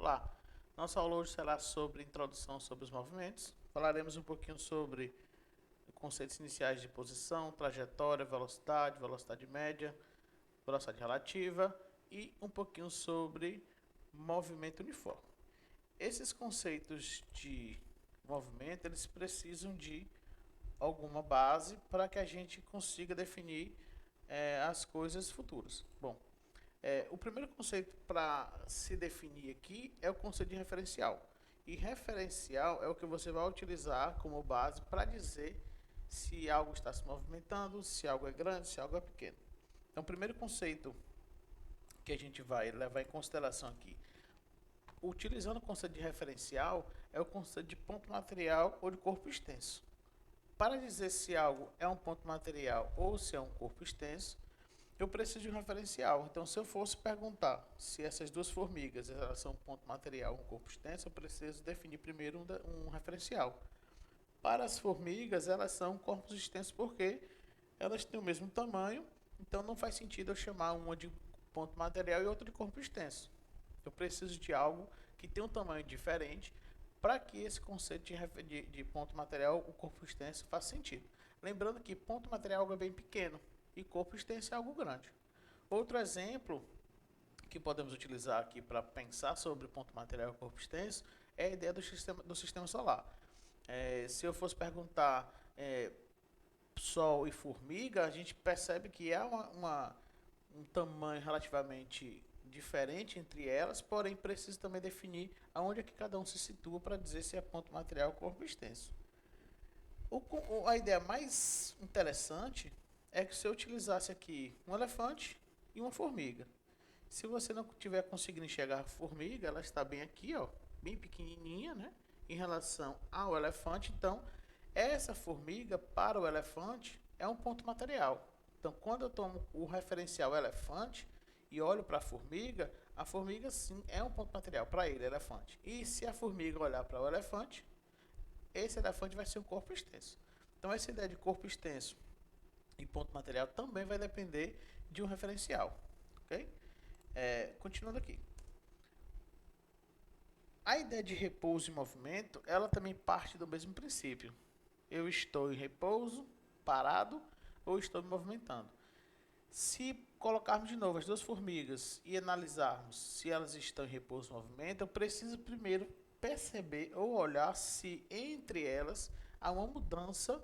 Olá, nossa aula hoje será sobre introdução sobre os movimentos. Falaremos um pouquinho sobre conceitos iniciais de posição, trajetória, velocidade, velocidade média, velocidade relativa e um pouquinho sobre movimento uniforme. Esses conceitos de movimento, eles precisam de alguma base para que a gente consiga definir as coisas futuras. Bom, o primeiro conceito para se definir aqui é o conceito de referencial. E referencial é o que você vai utilizar como base para dizer se algo está se movimentando, se algo é grande, se algo é pequeno. Então, o primeiro conceito que a gente vai levar em consideração aqui, utilizando o conceito de referencial, é o conceito de ponto material ou de corpo extenso. Para dizer se algo é um ponto material ou se é um corpo extenso, eu preciso de um referencial. Então, se eu fosse perguntar se essas duas formigas elas são um ponto material ou um corpo extenso, eu preciso definir primeiro um referencial. Para as formigas, elas são corpos extensos porque elas têm o mesmo tamanho, então não faz sentido eu chamar uma de ponto material e outra de corpo extenso. Eu preciso de algo que tenha um tamanho diferente para que esse conceito de ponto material, o corpo extenso, faça sentido. Lembrando que ponto material é algo bem pequeno e corpo extenso é algo grande. Outro exemplo que podemos utilizar aqui para pensar sobre ponto material e corpo extenso é a ideia do sistema solar. Se eu fosse perguntar Sol e formiga, a gente percebe que há um tamanho relativamente diferente entre elas, porém preciso também definir aonde é que cada um se situa para dizer se é ponto material ou corpo extenso. A ideia mais interessante é que se eu utilizasse aqui um elefante e uma formiga. Se você não estiver conseguindo enxergar a formiga, ela está bem aqui, ó, bem pequenininha, né, em relação ao elefante. Então, essa formiga para o elefante é um ponto material. Então, quando eu tomo o referencial elefante e olho para a formiga sim é um ponto material para ele, elefante. E se a formiga olhar para o elefante, esse elefante vai ser um corpo extenso. Então, essa ideia de corpo extenso e ponto material também vai depender de um referencial. Ok? Continuando aqui. A ideia de repouso e movimento, ela também parte do mesmo princípio. Eu estou em repouso, parado, ou estou me movimentando. Se colocarmos de novo as duas formigas e analisarmos se elas estão em repouso ou movimento, eu preciso primeiro perceber ou olhar se entre elas há uma mudança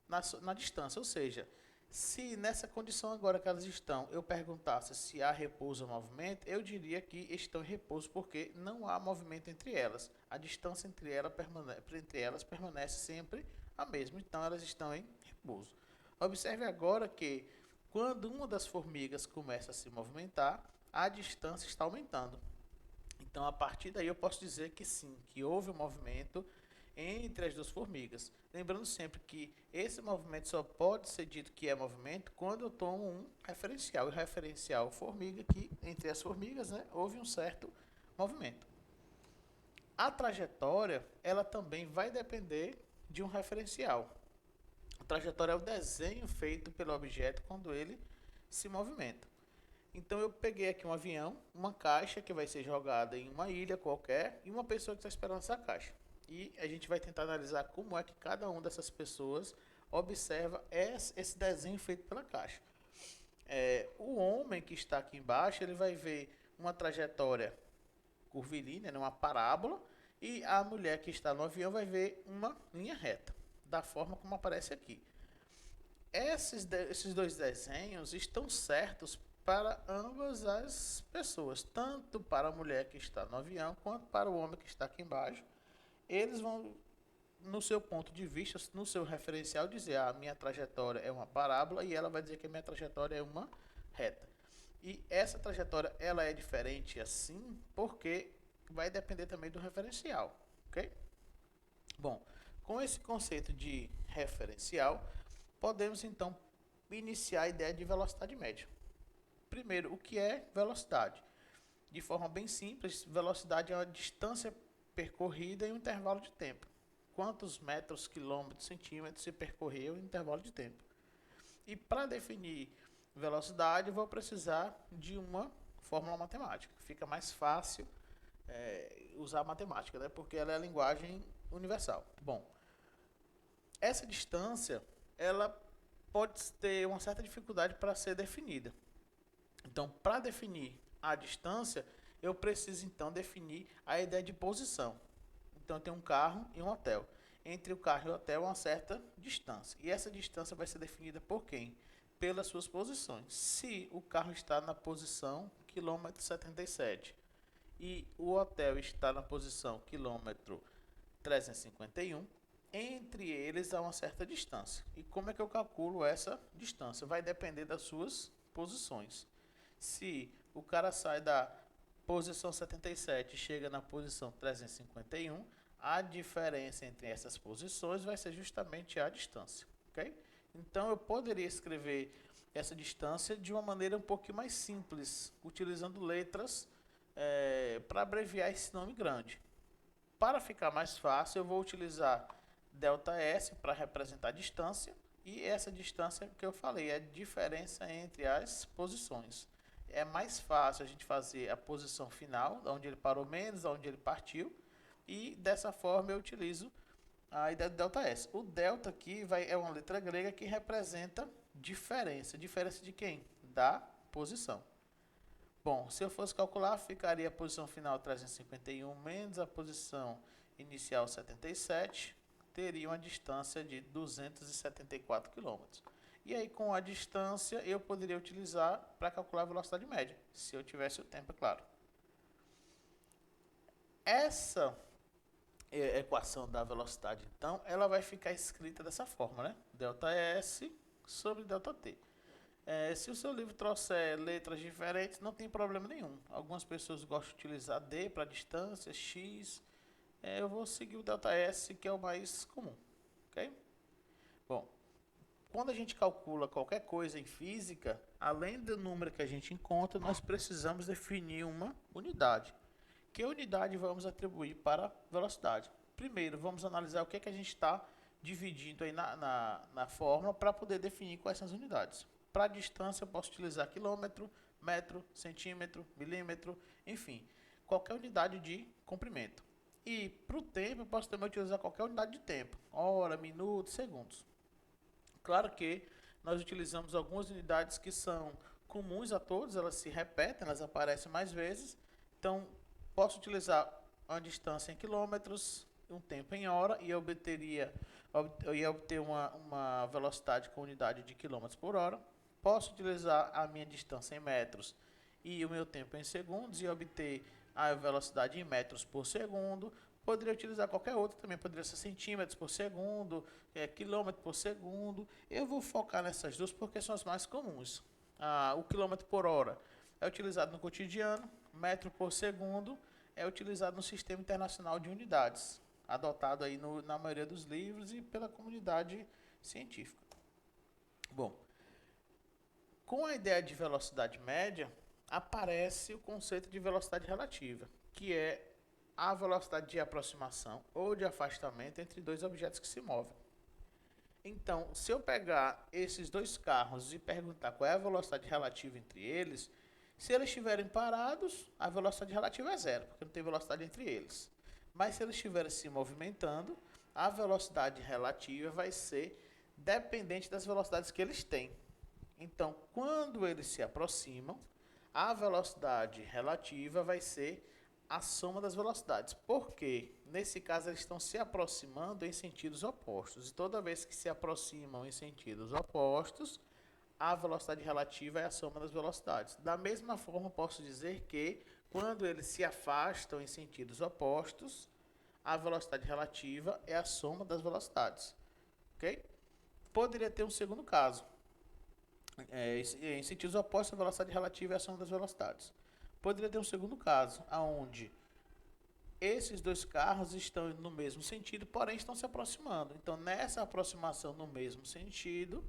na distância. Ou seja, se nessa condição agora que elas estão, eu perguntasse se há repouso ou movimento, eu diria que estão em repouso porque não há movimento entre elas. A distância entre elas permanece sempre a mesma, então elas estão em repouso. Observe agora que quando uma das formigas começa a se movimentar, a distância está aumentando. Então, a partir daí, eu posso dizer que sim, que houve um movimento entre as duas formigas. Lembrando sempre que esse movimento só pode ser dito que é movimento quando eu tomo um referencial. E o referencial formiga, que entre as formigas, né, houve um certo movimento. A trajetória, ela também vai depender de um referencial. A trajetória é o desenho feito pelo objeto quando ele se movimenta. Então eu peguei aqui um avião, uma caixa que vai ser jogada em uma ilha qualquer e uma pessoa que está esperando essa caixa. E a gente vai tentar analisar como é que cada uma dessas pessoas observa esse desenho feito pela caixa. O homem que está aqui embaixo, ele vai ver uma trajetória curvilínea, uma parábola, e a mulher que está no avião vai ver uma linha reta, da forma como aparece aqui. Esses dois desenhos estão certos para ambas as pessoas, tanto para a mulher que está no avião quanto para o homem que está aqui embaixo. Eles vão, no seu ponto de vista, no seu referencial, dizer: a minha trajetória é uma parábola, e ela vai dizer que a minha trajetória é uma reta. E essa trajetória ela é diferente assim porque vai depender também do referencial, ok? Bom, com esse conceito de referencial, podemos então iniciar a ideia de velocidade média. Primeiro, o que é velocidade? De forma bem simples, velocidade é uma distância percorrida em um intervalo de tempo. Quantos metros, quilômetros, centímetros se percorreu em um intervalo de tempo. E para definir velocidade, eu vou precisar de uma fórmula matemática. Fica mais fácil usar a matemática, né? Porque ela é a linguagem universal. Bom, essa distância, ela pode ter uma certa dificuldade para ser definida. Então, para definir a distância, eu preciso então definir a ideia de posição. Então, eu tenho um carro e um hotel. Entre o carro e o hotel, uma certa distância. E essa distância vai ser definida por quem? Pelas suas posições. Se o carro está na posição quilômetro 77 e o hotel está na posição quilômetro 351, entre eles há uma certa distância. E como é que eu calculo essa distância? Vai depender das suas posições. Se o cara sai da posição 77 e chega na posição 351, a diferença entre essas posições vai ser justamente a distância, ok? Então eu poderia escrever essa distância de uma maneira um pouquinho mais simples, utilizando letras para abreviar esse nome grande. Para ficar mais fácil, eu vou utilizar ΔS para representar a distância, e essa distância que eu falei é a diferença entre as posições. É mais fácil a gente fazer a posição final, onde ele parou menos, onde ele partiu, e dessa forma eu utilizo a ideia do ΔS. O delta aqui é uma letra grega que representa diferença. Diferença de quem? Da posição. Bom, se eu fosse calcular, ficaria a posição final 351 menos a posição inicial 77, teria uma distância de 274 km. E aí, com a distância, eu poderia utilizar para calcular a velocidade média, se eu tivesse o tempo, é claro. Essa equação da velocidade, então, ela vai ficar escrita dessa forma, né? ΔS sobre ΔT. Se o seu livro trouxer letras diferentes, não tem problema nenhum. Algumas pessoas gostam de utilizar D para distância, X. Eu vou seguir o ΔS, que é o mais comum. Ok? Bom, quando a gente calcula qualquer coisa em física, além do número que a gente encontra, nós precisamos definir uma unidade. Que unidade vamos atribuir para a velocidade? Primeiro, vamos analisar o que a gente está dividindo aí na fórmula para poder definir quais são as unidades. Para a distância, eu posso utilizar quilômetro, metro, centímetro, milímetro, enfim, qualquer unidade de comprimento. E para o tempo, eu posso também utilizar qualquer unidade de tempo, hora, minuto, segundos. Claro que nós utilizamos algumas unidades que são comuns a todos, elas se repetem, elas aparecem mais vezes. Então, posso utilizar uma distância em quilômetros, um tempo em hora, e eu ia obter uma velocidade com unidade de quilômetros por hora. Posso utilizar a minha distância em metros e o meu tempo em segundos e obter a velocidade em metros por segundo. Poderia utilizar qualquer outro também, poderia ser centímetros por segundo, quilômetro por segundo. Eu vou focar nessas duas porque são as mais comuns. O quilômetro por hora é utilizado no cotidiano, metro por segundo é utilizado no Sistema Internacional de Unidades, adotado aí na maioria dos livros e pela comunidade científica. Bom, com a ideia de velocidade média, aparece o conceito de velocidade relativa, que é a velocidade de aproximação ou de afastamento entre dois objetos que se movem. Então, se eu pegar esses dois carros e perguntar qual é a velocidade relativa entre eles, se eles estiverem parados, a velocidade relativa é zero, porque não tem velocidade entre eles. Mas se eles estiverem se movimentando, a velocidade relativa vai ser dependente das velocidades que eles têm. Então, quando eles se aproximam, a velocidade relativa vai ser a soma das velocidades. Porque, nesse caso, eles estão se aproximando em sentidos opostos. E toda vez que se aproximam em sentidos opostos, a velocidade relativa é a soma das velocidades. Da mesma forma, posso dizer que, quando eles se afastam em sentidos opostos, a velocidade relativa é a soma das velocidades. Ok? Poderia ter um segundo caso. Em sentidos opostos, a velocidade relativa é a soma das velocidades. Poderia ter um segundo caso, onde esses dois carros estão no mesmo sentido, porém estão se aproximando. Então, nessa aproximação no mesmo sentido,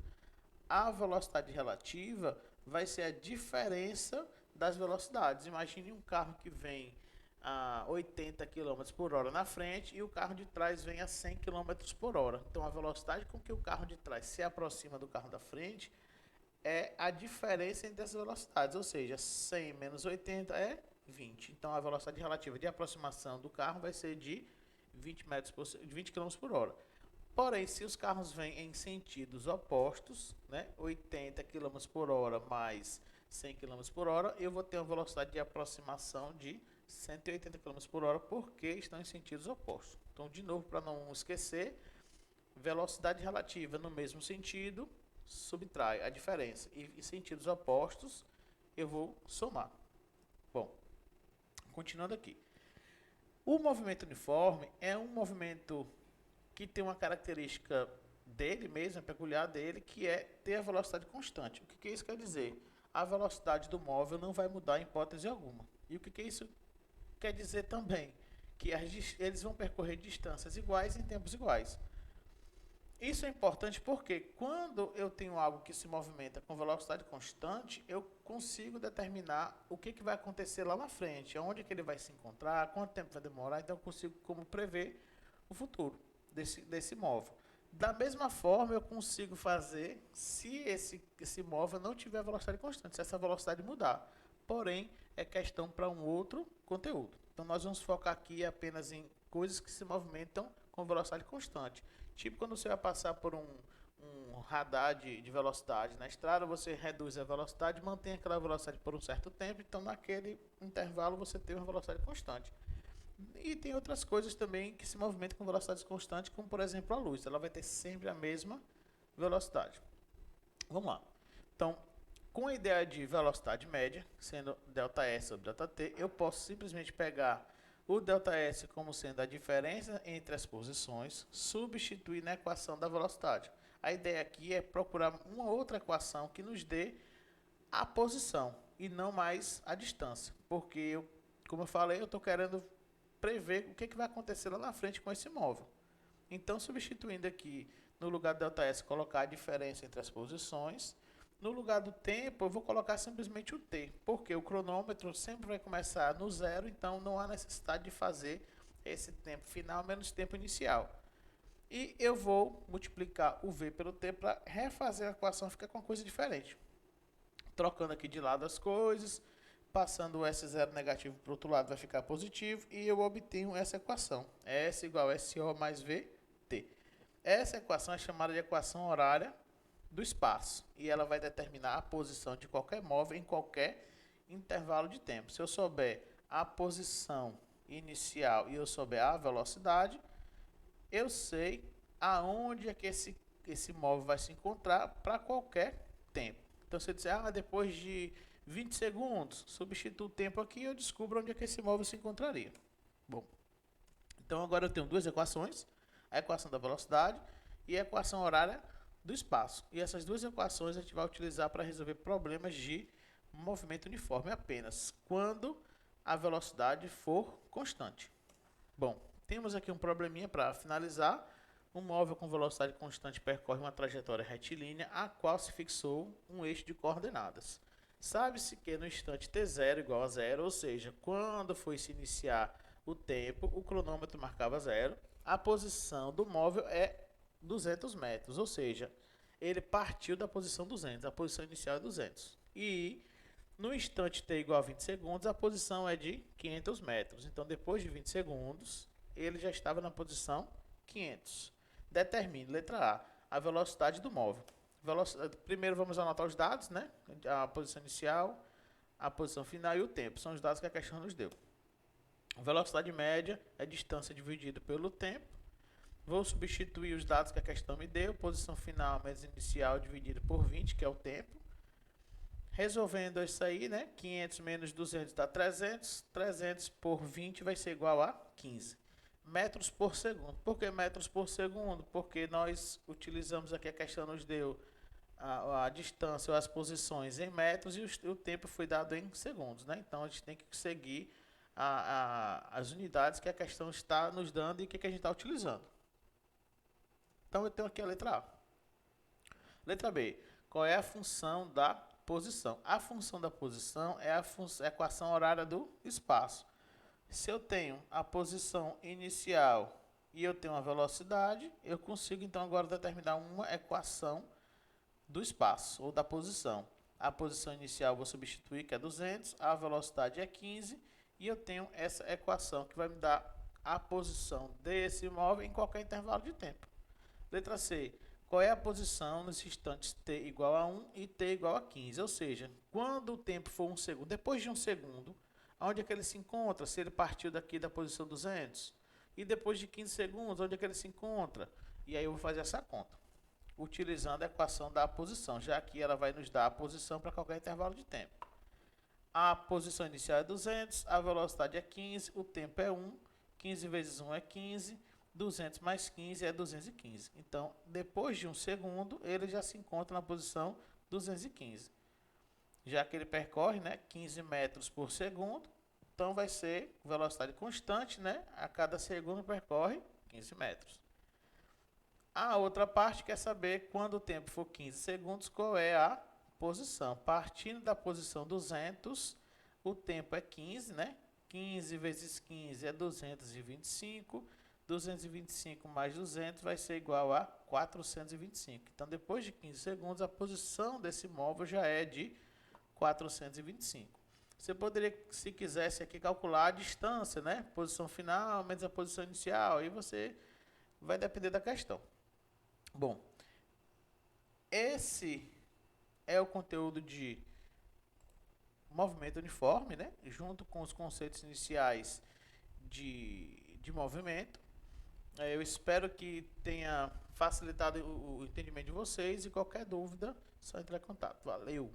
a velocidade relativa vai ser a diferença das velocidades. Imagine um carro que vem a 80 km por hora na frente e o carro de trás vem a 100 km por hora. Então, a velocidade com que o carro de trás se aproxima do carro da frente é a diferença entre as velocidades, ou seja, 100 menos 80 é 20. Então, a velocidade relativa de aproximação do carro vai ser de 20 km por hora. Porém, se os carros vêm em sentidos opostos, né, 80 km por hora mais 100 km por hora, eu vou ter uma velocidade de aproximação de 180 km por hora, porque estão em sentidos opostos. Então, de novo, para não esquecer, velocidade relativa no mesmo sentido, subtrai a diferença. E em sentidos opostos, eu vou somar. Bom, continuando aqui. O movimento uniforme é um movimento que tem uma característica dele mesmo, peculiar dele, que é ter a velocidade constante. O que isso quer dizer? A velocidade do móvel não vai mudar em hipótese alguma. E o que isso quer dizer também? Que eles vão percorrer distâncias iguais em tempos iguais. Isso é importante porque quando eu tenho algo que se movimenta com velocidade constante, eu consigo determinar o que vai acontecer lá na frente, onde que ele vai se encontrar, quanto tempo vai demorar, então eu consigo como prever o futuro desse móvel. Da mesma forma, eu consigo fazer se esse móvel não tiver velocidade constante, se essa velocidade mudar. Porém, é questão para um outro conteúdo. Então, nós vamos focar aqui apenas em coisas que se movimentam com velocidade constante. Tipo quando você vai passar por um radar de velocidade na estrada, você reduz a velocidade, mantém aquela velocidade por um certo tempo, então naquele intervalo você tem uma velocidade constante. E tem outras coisas também que se movimentam com velocidades constantes, como por exemplo a luz, ela vai ter sempre a mesma velocidade. Vamos lá. Então, com a ideia de velocidade média, sendo ΔS sobre ΔT, eu posso simplesmente pegar o ΔS como sendo a diferença entre as posições, substituir na equação da velocidade. A ideia aqui é procurar uma outra equação que nos dê a posição e não mais a distância, porque, como eu falei, eu estou querendo prever o que vai acontecer lá na frente com esse móvel. Então, substituindo aqui, no lugar do ΔS, colocar a diferença entre as posições. No lugar do tempo, eu vou colocar simplesmente o t, porque o cronômetro sempre vai começar no zero, então não há necessidade de fazer esse tempo final menos tempo inicial. E eu vou multiplicar o v pelo t para refazer a equação ficar com uma coisa diferente. Trocando aqui de lado as coisas, passando o S0 negativo para o outro lado vai ficar positivo e eu obtenho essa equação. S igual a SO mais VT. Essa equação é chamada de equação horária do espaço e ela vai determinar a posição de qualquer móvel em qualquer intervalo de tempo. Se eu souber a posição inicial e eu souber a velocidade, eu sei aonde é que esse móvel vai se encontrar para qualquer tempo. Então, se eu disser, depois de 20 segundos, substituo o tempo aqui e eu descubro onde é que esse móvel se encontraria. Bom, então agora eu tenho duas equações, a equação da velocidade e a equação horária do espaço. E essas duas equações a gente vai utilizar para resolver problemas de movimento uniforme apenas, quando a velocidade for constante. Bom, temos aqui um probleminha para finalizar. Um móvel com velocidade constante percorre uma trajetória retilínea a qual se fixou um eixo de coordenadas. Sabe-se que no instante t0 igual a zero, ou seja, quando foi se iniciar o tempo, o cronômetro marcava zero, a posição do móvel é 200 metros, ou seja, ele partiu da posição 200, a posição inicial é 200. E no instante t igual a 20 segundos, a posição é de 500 metros. Então, depois de 20 segundos, ele já estava na posição 500. Determine, letra A velocidade do móvel. Primeiro vamos anotar os dados, né? A posição inicial, a posição final e o tempo. São os dados que a questão nos deu. A velocidade média é a distância dividida pelo tempo. Vou substituir os dados que a questão me deu. Posição final menos inicial dividido por 20, que é o tempo. Resolvendo isso aí, né? 500 menos 200 dá 300. 300 por 20 vai ser igual a 15. Metros por segundo. Por que metros por segundo? Porque nós utilizamos aqui, a questão nos deu a distância ou as posições em metros e o tempo foi dado em segundos, né? Então, a gente tem que seguir as unidades que a questão está nos dando e que a gente está utilizando. Então, eu tenho aqui a letra A. Letra B. Qual é a função da posição? A função da posição é a equação horária do espaço. Se eu tenho a posição inicial e eu tenho a velocidade, eu consigo então agora determinar uma equação do espaço ou da posição. A posição inicial eu vou substituir, que é 200, a velocidade é 15 e eu tenho essa equação que vai me dar a posição desse móvel em qualquer intervalo de tempo. Letra C. Qual é a posição nos instantes t igual a 1 e t igual a 15? Ou seja, quando o tempo for 1 segundo, depois de 1 segundo, onde é que ele se encontra? Se ele partiu daqui da posição 200. E depois de 15 segundos, onde é que ele se encontra? E aí eu vou fazer essa conta, utilizando a equação da posição, já que ela vai nos dar a posição para qualquer intervalo de tempo. A posição inicial é 200, a velocidade é 15, o tempo é 1, 15 vezes 1 é 15, 200 mais 15 é 215. Então, depois de 1 segundo, ele já se encontra na posição 215. Já que ele percorre, né, 15 metros por segundo, então vai ser velocidade constante, né? A cada segundo percorre 15 metros. A outra parte quer saber, quando o tempo for 15 segundos, qual é a posição. Partindo da posição 200, o tempo é 15, né? 15 vezes 15 é 225. 225 mais 200 vai ser igual a 425. Então, depois de 15 segundos, a posição desse móvel já é de 425. Você poderia, se quisesse aqui, calcular a distância, né? Posição final menos a posição inicial. Aí você vai depender da questão. Bom, esse é o conteúdo de movimento uniforme, né? Junto com os conceitos iniciais de movimento. Eu espero que tenha facilitado o entendimento de vocês e qualquer dúvida, só entrar em contato. Valeu!